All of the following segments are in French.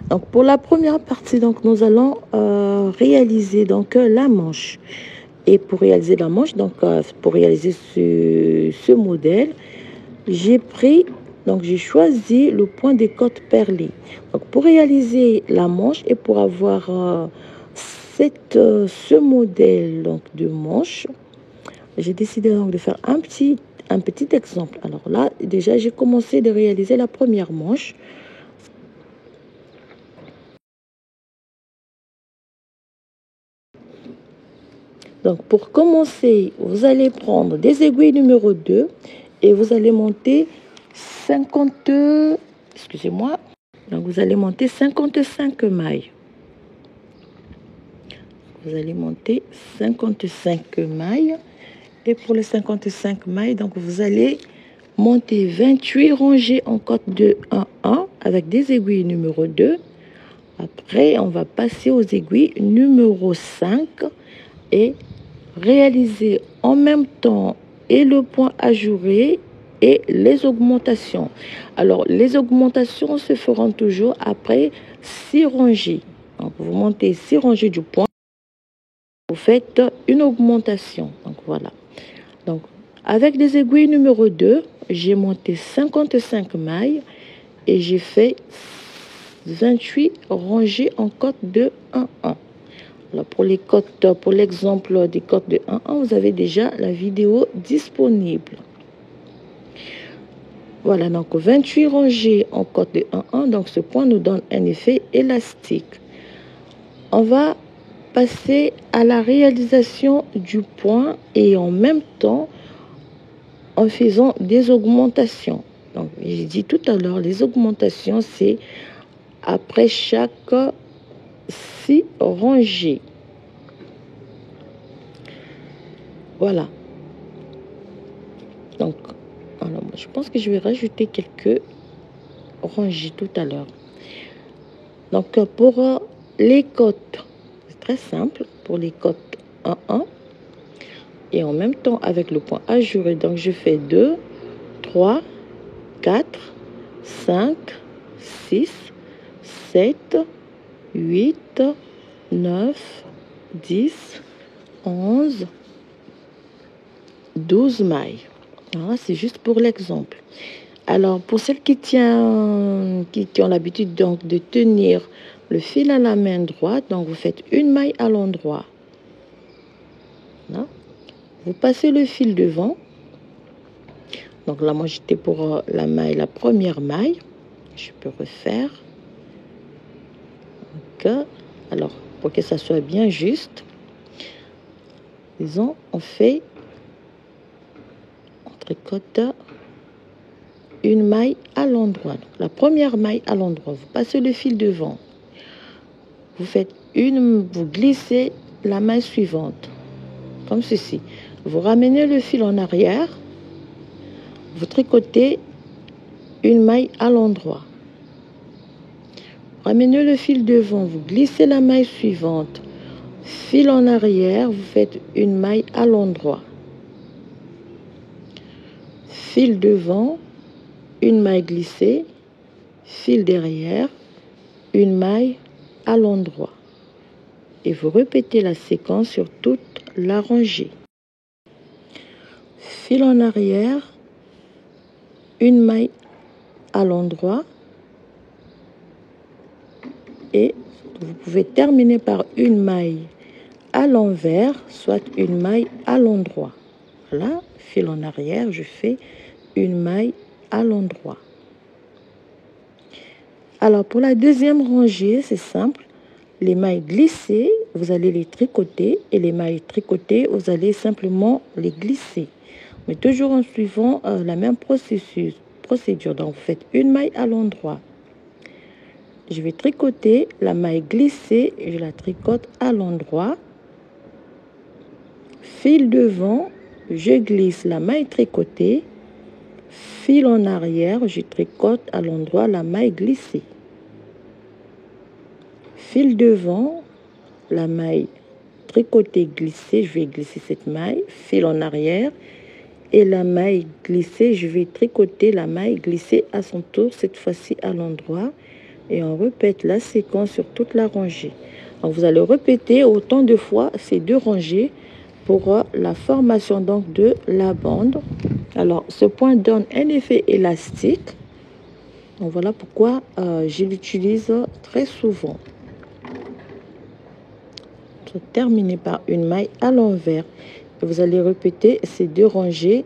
Donc pour la première partie, donc nous allons réaliser donc la manche. Et pour réaliser la manche, donc pour réaliser ce modèle, j'ai choisi le point des côtes perlées. Donc pour réaliser la manche et pour avoir ce modèle donc de manche, j'ai décidé donc de faire un petit exemple. Alors là, déjà, j'ai commencé de réaliser la première manche. Donc, pour commencer, vous allez prendre des aiguilles numéro 2 et vous allez monter 50... Excusez-moi. Donc, vous allez monter 55 mailles. Vous allez monter 55 mailles. Et pour les 55 mailles, donc vous allez monter 28 rangées en côte de 1-1 avec des aiguilles numéro 2. Après, on va passer aux aiguilles numéro 5 et réaliser en même temps et le point ajouré et les augmentations. Alors, les augmentations se feront toujours après 6 rangées. Donc, vous montez 6 rangées du point. Vous faites une augmentation. Donc, voilà. Donc, avec des aiguilles numéro 2, j'ai monté 55 mailles et j'ai fait 28 rangées en côte de 1-1. Alors pour les côtes, pour l'exemple des côtes de 1-1, vous avez déjà la vidéo disponible. Voilà, donc 28 rangées en côte de 1-1. Donc ce point nous donne un effet élastique. On va passer à la réalisation du point et en même temps en faisant des augmentations. Donc j'ai dit tout à l'heure, les augmentations, c'est après chaque 6 rangées. Voilà. Donc, alors, je pense que je vais rajouter quelques rangées tout à l'heure. Donc, pour les côtes, c'est très simple. Pour les côtes 1-1, et en même temps avec le point ajouré, donc je fais 2, 3, 4, 5, 6, 7, 8, 9, 10, 11, 12 mailles. Voilà, c'est juste pour l'exemple. Alors, pour celles qui ont l'habitude donc de tenir le fil à la main droite, donc vous faites une maille à l'endroit. Vous passez le fil devant. Donc là, moi, j'étais pour la première maille. Je peux refaire. Donc, alors, pour que ça soit bien juste, disons, on tricote une maille à l'endroit. La première maille à l'endroit, vous passez le fil devant. Vous faites vous glissez la maille suivante, comme ceci. Vous ramenez le fil en arrière, vous tricotez une maille à l'endroit. Ramenez le fil devant, vous glissez la maille suivante, fil en arrière, vous faites une maille à l'endroit. Fil devant, une maille glissée, fil derrière, une maille à l'endroit. Et vous répétez la séquence sur toute la rangée. Fil en arrière, une maille à l'endroit et vous pouvez terminer par une maille à l'envers, soit une maille à l'endroit. Voilà, fil en arrière, je fais une maille à l'endroit. Alors pour la deuxième rangée, c'est simple. Les mailles glissées, vous allez les tricoter et les mailles tricotées, vous allez simplement les glisser. Mais toujours en suivant le même processus. procédure. Donc, vous faites une maille à l'endroit. Je vais tricoter la maille glissée, je la tricote à l'endroit. Fil devant, je glisse la maille tricotée. Fil en arrière, je tricote à l'endroit la maille glissée. Fil devant, la maille tricotée glissée, je vais glisser cette maille. Fil en arrière et la maille glissée, je vais tricoter la maille glissée à son tour, cette fois-ci à l'endroit. Et on répète la séquence sur toute la rangée. Donc vous allez répéter autant de fois ces deux rangées pour la formation donc de la bande. Alors ce point donne un effet élastique. Donc voilà pourquoi je l'utilise très souvent. Terminez par une maille à l'envers. Vous allez répéter ces deux rangées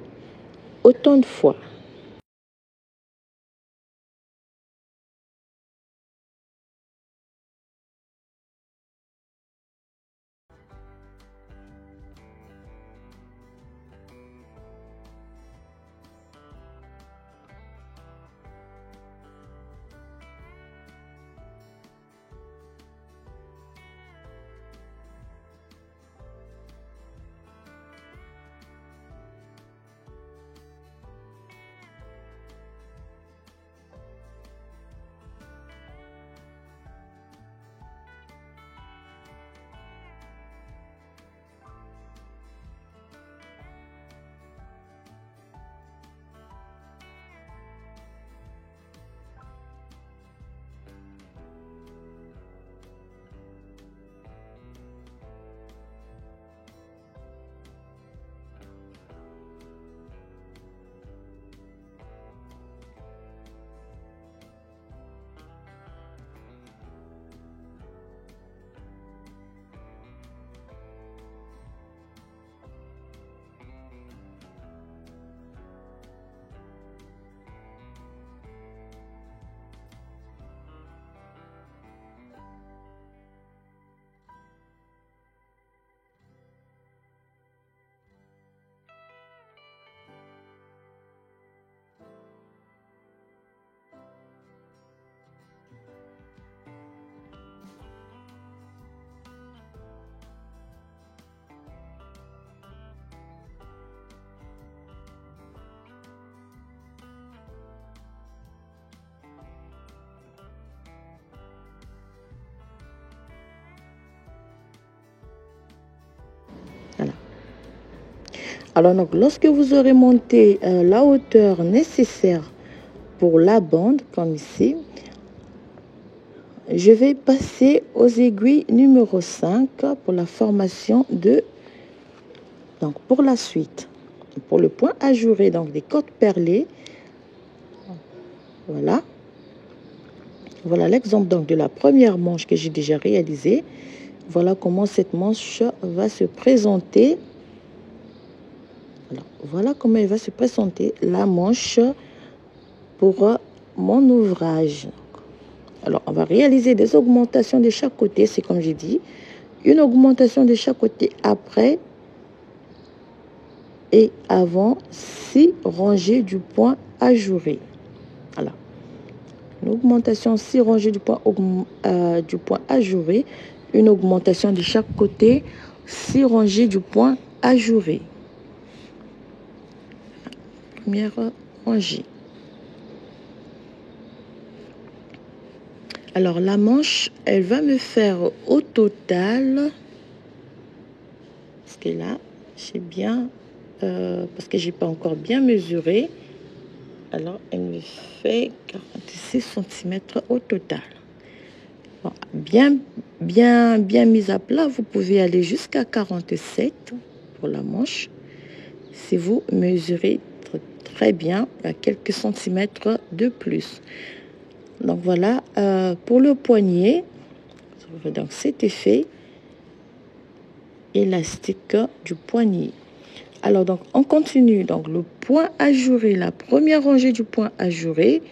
autant de fois. Voilà. Alors donc, lorsque vous aurez monté la hauteur nécessaire pour la bande, comme ici, je vais passer aux aiguilles numéro 5 pour la formation de, donc pour la suite. Pour le point ajouré, donc des côtes perlées, voilà. Voilà l'exemple donc de la première manche que j'ai déjà réalisée. Voilà comment cette manche va se présenter. Alors, voilà comment elle va se présenter, la manche pour mon ouvrage. Alors, on va réaliser des augmentations de chaque côté, c'est comme j'ai dit. Une augmentation de chaque côté après et avant 6 rangées du point ajouré. Voilà. Une augmentation 6 rangées du point ajouré. Une augmentation de chaque côté 6 rangées du point ajouré. Première rangée. Alors la manche, elle va me faire au total, parce que là, j'ai bien, parce que j'ai pas encore bien mesuré, alors elle me fait 46 cm au total. Bon, bien mise à plat, vous pouvez aller jusqu'à 47 pour la manche. Si vous mesurez très bien, à quelques centimètres de plus. Donc voilà, pour le poignet, donc cet effet élastique du poignet. Alors donc on continue, donc le point ajouré, la première rangée du point ajouré,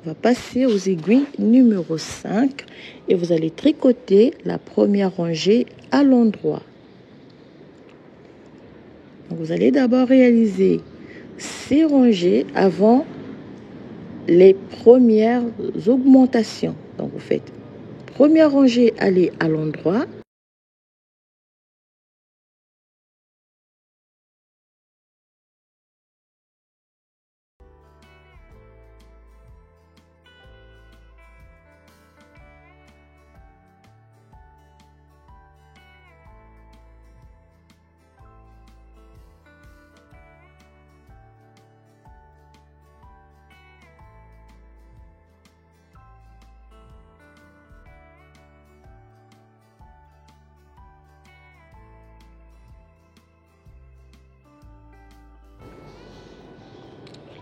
on va passer aux aiguilles numéro 5 et vous allez tricoter la première rangée à l'endroit. Vous allez d'abord réaliser 6 rangées avant les premières augmentations. Donc vous faites première rangée, allez à l'endroit.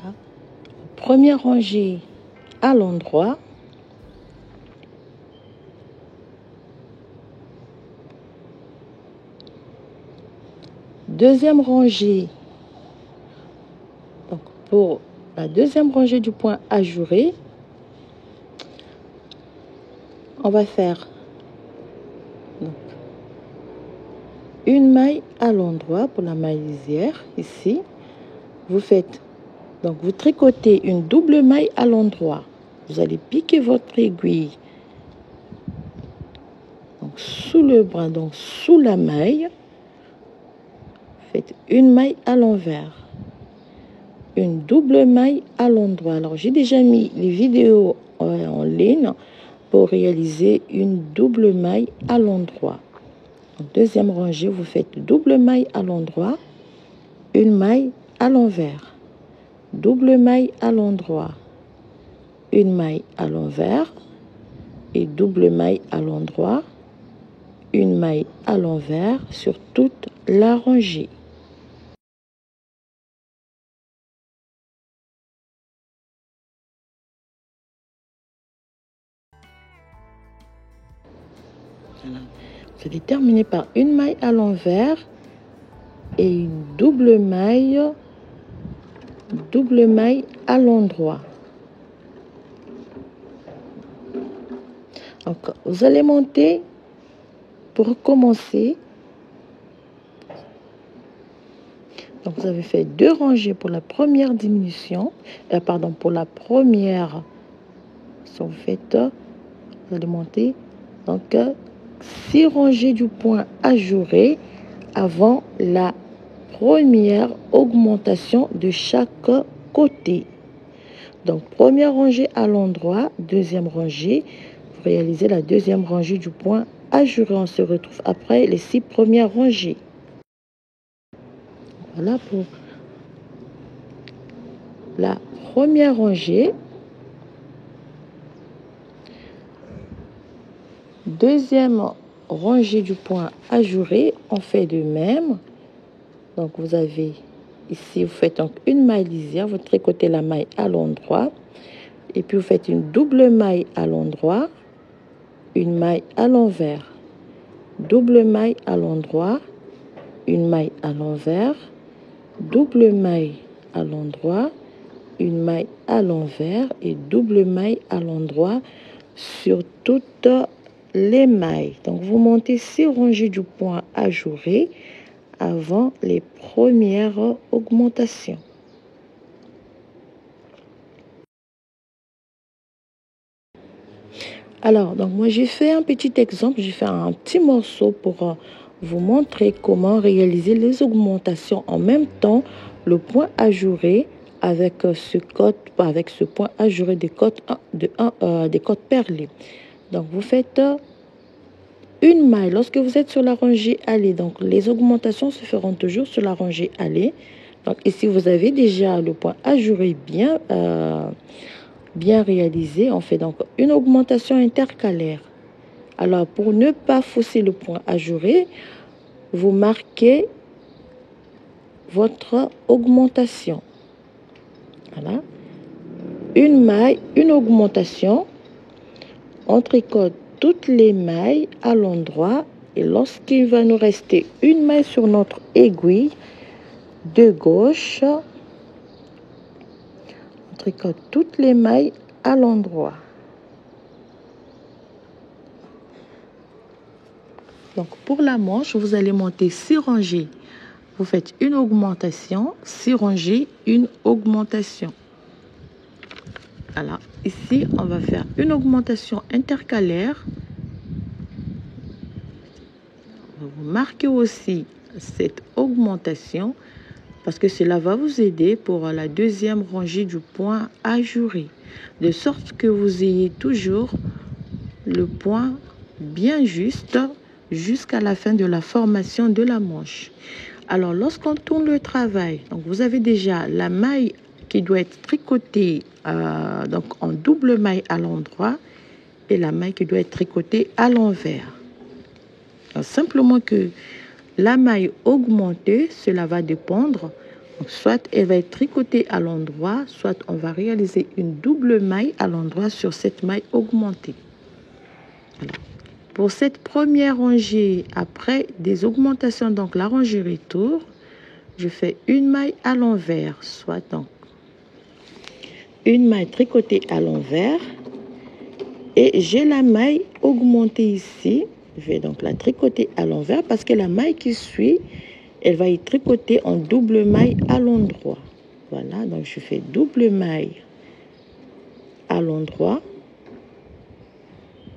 Voilà. Première rangée à l'endroit. Deuxième rangée, donc pour la deuxième rangée du point ajouré, on va faire donc, une maille à l'endroit pour la maille lisière ici. Vous faites donc vous tricotez une double maille à l'endroit. Vous allez piquer votre aiguille donc sous le bras, donc sous la maille. Faites une maille à l'envers, une double maille à l'endroit. Alors j'ai déjà mis les vidéos en ligne pour réaliser une double maille à l'endroit. Deuxième rangée, vous faites double maille à l'endroit, une maille à l'envers, double maille à l'endroit, une maille à l'envers et double maille à l'endroit, une maille à l'envers sur toute la rangée. Voilà. Vous allez terminer par une maille à l'envers et une double maille à l'endroit. Donc vous allez monter pour commencer. Donc vous avez fait deux rangées pour la première diminution, pour la première. Si vous faites, vous allez monter donc 6 rangées du point ajouré avant la première augmentation de chaque côté. Donc première rangée à l'endroit, deuxième rangée, vous réalisez la deuxième rangée du point ajouré. On se retrouve après les 6 premières rangées. Voilà pour la première rangée. Deuxième rangée du point ajouré, on fait de même. Donc vous avez ici, vous faites donc une maille lisière, vous tricotez la maille à l'endroit et puis vous faites une double maille à l'endroit, une maille à l'envers, double maille à l'endroit, une maille à l'envers, double maille à l'endroit, une maille à l'envers et double maille à l'endroit sur toutes les mailles. Donc vous montez 6 rangées du point ajouré avant les premières augmentations. Alors, donc moi j'ai fait un petit exemple, j'ai fait un petit morceau pour vous montrer comment réaliser les augmentations en même temps, le point ajouré avec ce point ajouré des côtes perlées. Donc vous faites une maille lorsque vous êtes sur la rangée allée. Donc les augmentations se feront toujours sur la rangée allée. Donc ici vous avez déjà le point ajouré bien réalisé. On fait donc une augmentation intercalaire. Alors pour ne pas fausser le point ajouré, vous marquez votre augmentation. Voilà. Une maille, une augmentation. On tricote toutes les mailles à l'endroit et lorsqu'il va nous rester une maille sur notre aiguille de gauche, on tricote toutes les mailles à l'endroit. Donc pour la manche, vous allez monter 6 rangées. Vous faites une augmentation, 6 rangées, une augmentation. Alors, ici, on va faire une augmentation intercalaire. Vous marquez aussi cette augmentation parce que cela va vous aider pour la deuxième rangée du point ajouré, de sorte que vous ayez toujours le point bien juste jusqu'à la fin de la formation de la manche. Alors, lorsqu'on tourne le travail, donc vous avez déjà la maille qui doit être tricotée donc en double maille à l'endroit et la maille qui doit être tricotée à l'envers. Simplement que la maille augmentée, cela va dépendre. Donc, soit elle va être tricotée à l'endroit, soit on va réaliser une double maille à l'endroit sur cette maille augmentée. Voilà. Pour cette première rangée, après des augmentations, donc la rangée retour, je fais une maille à l'envers, soit donc une maille tricotée à l'envers et j'ai la maille augmentée ici. Je vais donc la tricoter à l'envers parce que la maille qui suit, elle va y tricoter en double maille à l'endroit. Voilà, donc je fais double maille à l'endroit.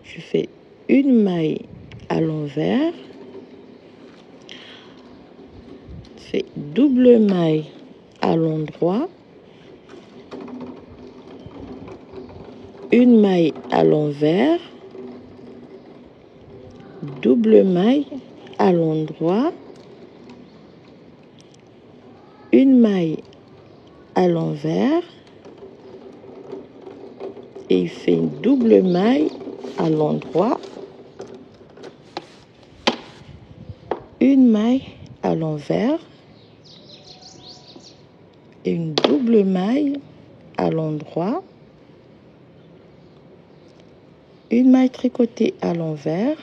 Je fais une maille à l'envers. Je fais double maille à l'endroit. Une maille à l'envers. Double maille à l'endroit. Une maille à l'envers et il fait une double maille à l'endroit, une maille à l'envers et une double maille à l'endroit, une maille tricotée à l'envers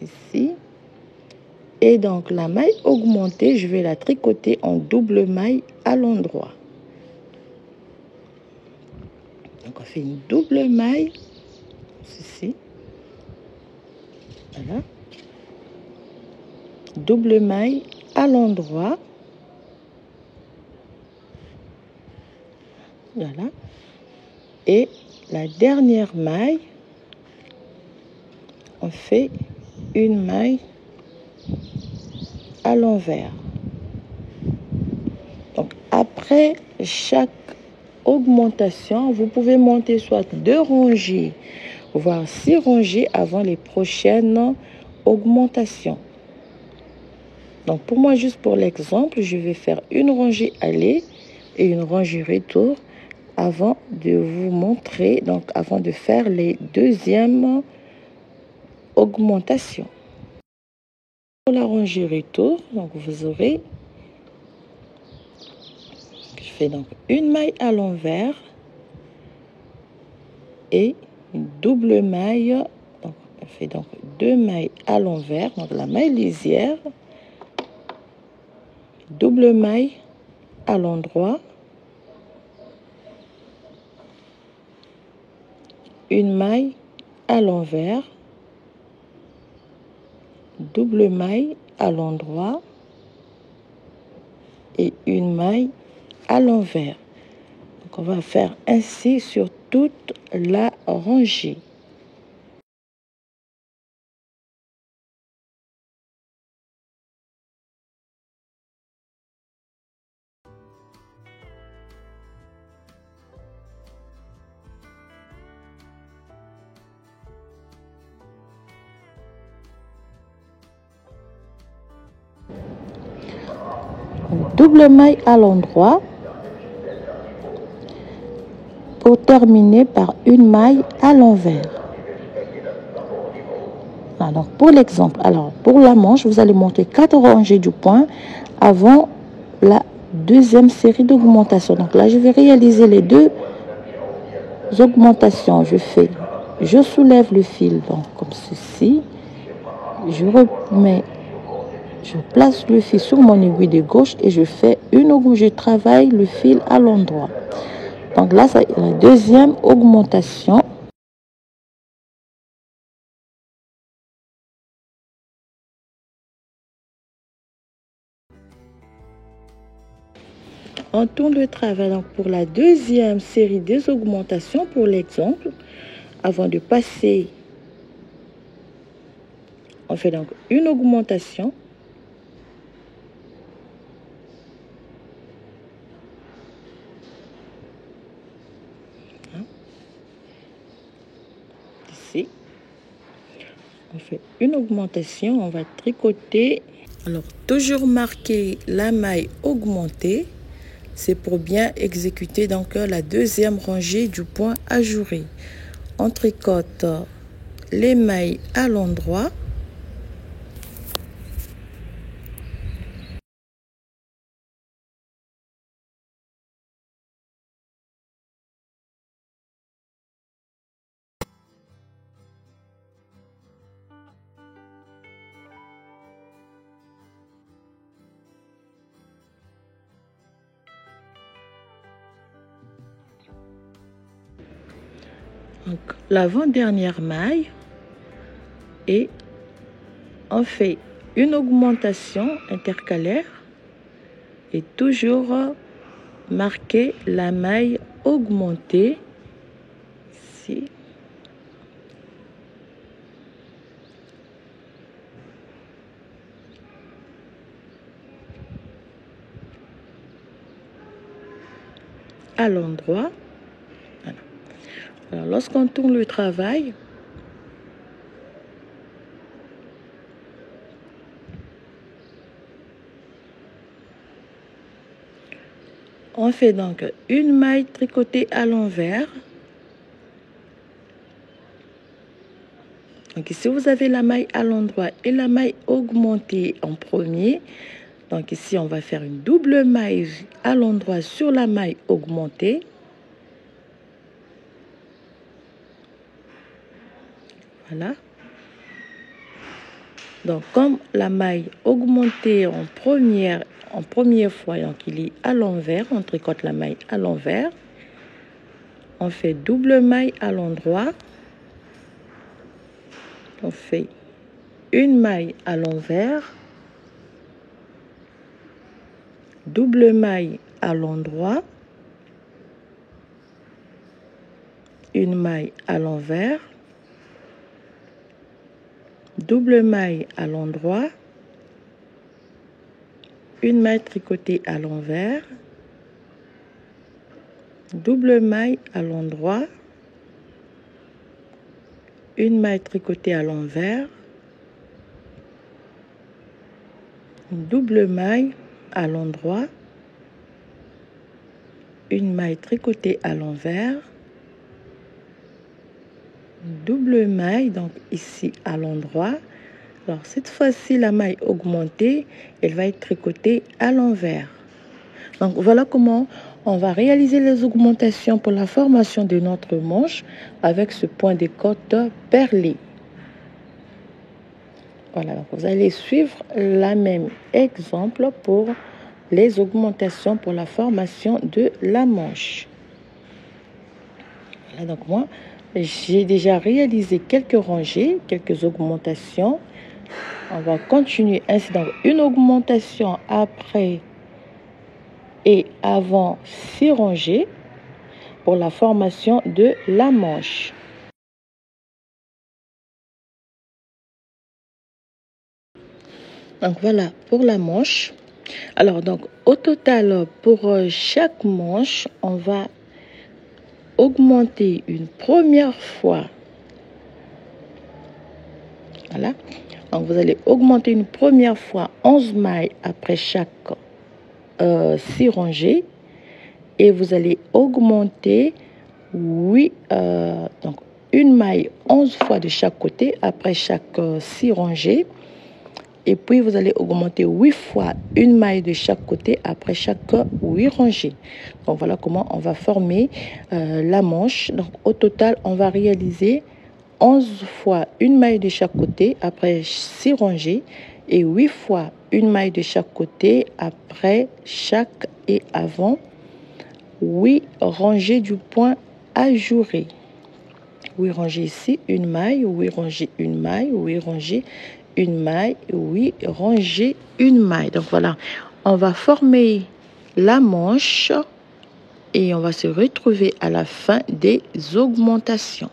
ici et donc la maille augmentée, je vais la tricoter en double maille à l'endroit. Donc on fait une double maille ici, voilà, double maille à l'endroit, voilà, et la dernière maille, on fait une maille à l'envers. Donc après chaque augmentation, vous pouvez monter soit 2 rangées, voire 6 rangées avant les prochaines augmentations. Donc pour moi, juste pour l'exemple, je vais faire une rangée aller et une rangée retour avant de vous montrer, donc avant de faire les deuxièmes augmentations. Pour la rangée retour, donc vous aurez, je fais donc une maille à l'envers et une double maille, donc on fait donc 2 mailles à l'envers, donc la maille lisière, double maille à l'endroit, une maille à l'envers, double maille à l'endroit et une maille à l'envers. Donc on va faire ainsi sur toute la rangée. Double maille à l'endroit pour terminer par une maille à l'envers. Alors pour l'exemple, alors pour la manche, vous allez monter 4 rangées du point avant la deuxième série d'augmentations. Donc là, je vais réaliser les 2 augmentations. Je soulève le fil donc comme ceci. Je place le fil sur mon aiguille de gauche et je travaille le fil à l'endroit. Donc là, c'est la deuxième augmentation. On tourne le travail donc pour la deuxième série des augmentations pour l'exemple. Avant de passer, on fait donc une augmentation. Ici, on fait une augmentation, on va tricoter. Alors, toujours marquer la maille augmentée. C'est pour bien exécuter donc la deuxième rangée du point ajouré. On tricote les mailles à l'endroit. Donc, l'avant-dernière maille et on fait une augmentation intercalaire et toujours marquer la maille augmentée ici. À l'endroit. Voilà. Alors, lorsqu'on tourne le travail, on fait donc une maille tricotée à l'envers. Donc ici, vous avez la maille à l'endroit et la maille augmentée en premier. Donc ici, on va faire une double maille à l'endroit sur la maille augmentée. Voilà. Donc comme la maille augmentée en première fois, donc il est à l'envers, on tricote la maille à l'envers. On fait double maille à l'endroit. On fait une maille à l'envers. Double maille à l'endroit. Une maille à l'envers. Double maille à l'endroit. Une maille tricotée à l'envers. Double maille à l'endroit. Une maille tricotée à l'envers. Double maille à l'endroit. Une maille tricotée à l'envers. Double maille, donc ici à l'endroit. Alors cette fois-ci, la maille augmentée, elle va être tricotée à l'envers. Donc voilà comment on va réaliser les augmentations pour la formation de notre manche avec ce point de côte perlé. Voilà, donc vous allez suivre la même exemple pour les augmentations pour la formation de la manche. Voilà, donc moi, j'ai déjà réalisé quelques rangées, quelques augmentations. On va continuer ainsi. Donc, une augmentation après et avant 6 rangées pour la formation de la manche. Donc, voilà pour la manche. Alors, donc, au total, pour chaque manche, on va augmenter une première fois. Voilà. Donc, vous allez augmenter une première fois 11 mailles après chaque 6 rangées. Et vous allez augmenter donc une maille 11 fois de chaque côté après chaque 6 rangées. Et puis, vous allez augmenter 8 fois une maille de chaque côté après chaque 8 rangées. Donc, voilà comment on va former la manche. Donc, au total, on va réaliser 11 fois une maille de chaque côté après 6 rangées et 8 fois une maille de chaque côté après chaque et avant 8 rangées du point ajouré. 8 rangées ici, une maille, 8 rangées, une maille, 8 rangées, une maille, 8 rangées, une maille. Donc voilà, on va former la manche et on va se retrouver à la fin des augmentations.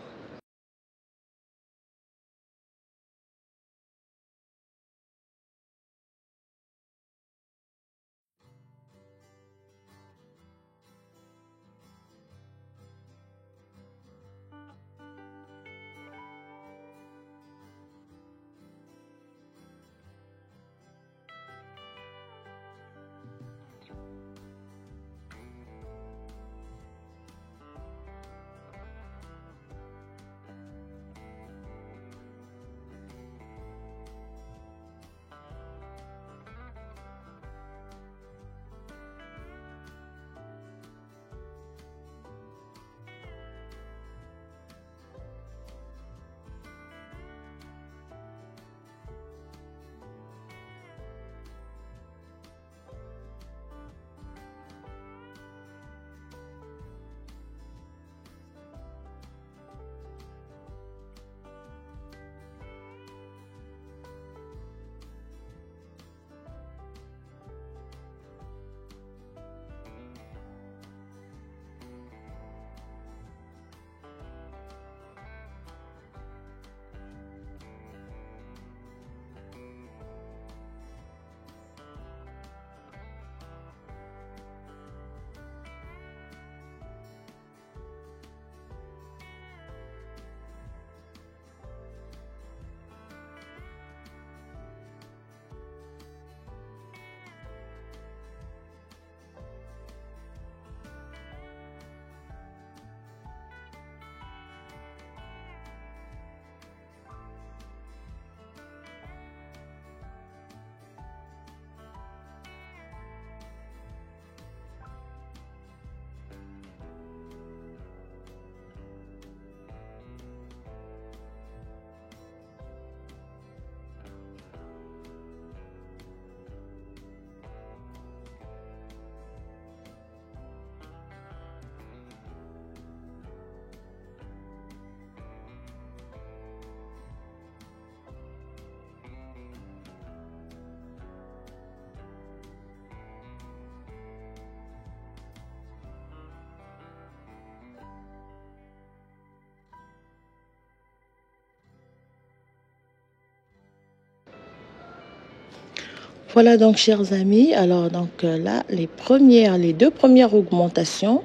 Voilà donc, chers amis, alors donc là, les deux premières augmentations,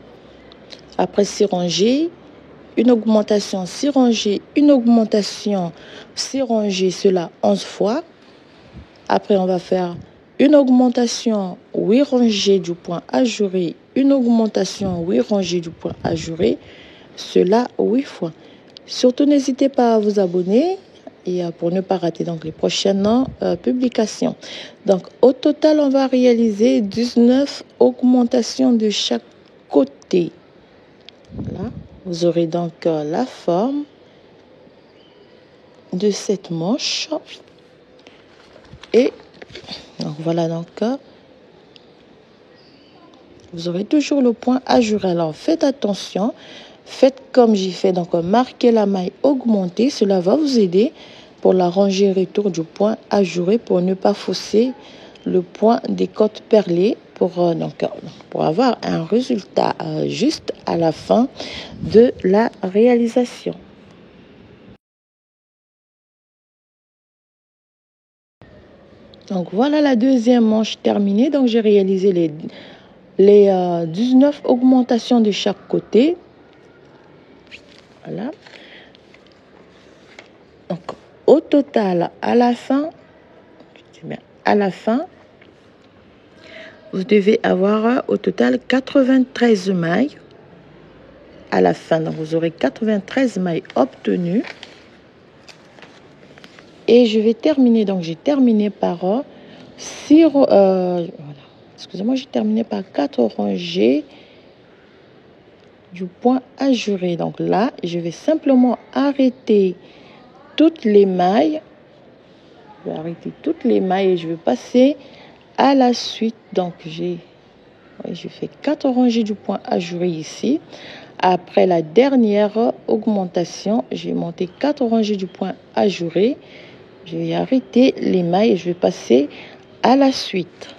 après 6 rangées, une augmentation 6 rangées, une augmentation 6 rangées, cela 11 fois. Après, on va faire une augmentation 8 rangées du point ajouré, une augmentation 8 rangées du point ajouré, cela 8 fois. Surtout, n'hésitez pas à vous abonner et pour ne pas rater donc les prochaines publications. Donc, au total, on va réaliser 19 augmentations de chaque côté. Voilà. Vous aurez donc la forme de cette manche. Et donc, voilà donc. Vous aurez toujours le point ajouré. Alors, faites attention. Faites comme j'ai fait. Donc, marquez la maille augmentée. Cela va vous aider pour la rangée retour du point ajouré pour ne pas fausser le point des côtes perlées pour avoir un résultat juste à la fin de la réalisation. Donc, voilà la deuxième manche terminée. Donc, j'ai réalisé les 19 augmentations de chaque côté. Voilà. Donc, au total, à la fin, vous devez avoir au total 93 mailles. À la fin, donc vous aurez 93 mailles obtenues. Et je vais terminer, donc j'ai terminé par 6, voilà. Excusez-moi, j'ai terminé par 4 rangées du point ajouré. Donc là, je vais simplement arrêter toutes les mailles. Je vais arrêter toutes les mailles et je vais passer à la suite. Donc j'ai fait 4 rangées du point ajouré ici. Après la dernière augmentation, j'ai monté 4 rangées du point ajouré. Je vais arrêter les mailles et je vais passer à la suite.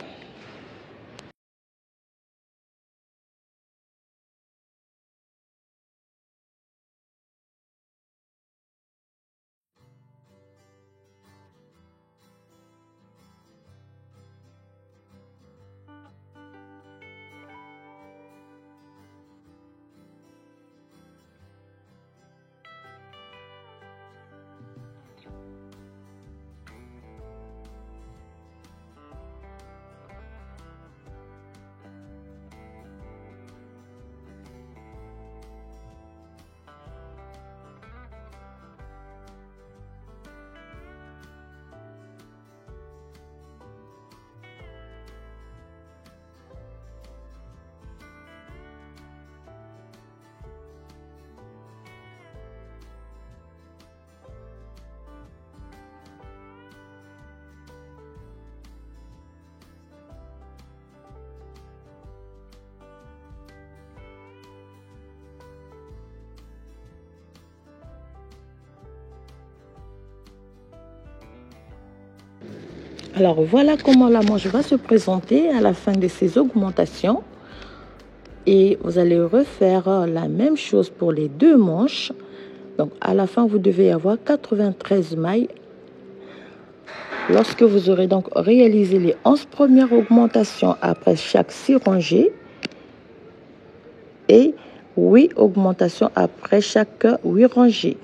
Alors, voilà comment la manche va se présenter à la fin de ces augmentations. Et vous allez refaire la même chose pour les deux manches. Donc, à la fin, vous devez avoir 93 mailles. Lorsque vous aurez donc réalisé les 11 premières augmentations après chaque 6 rangées et 8 augmentations après chaque 8 rangées.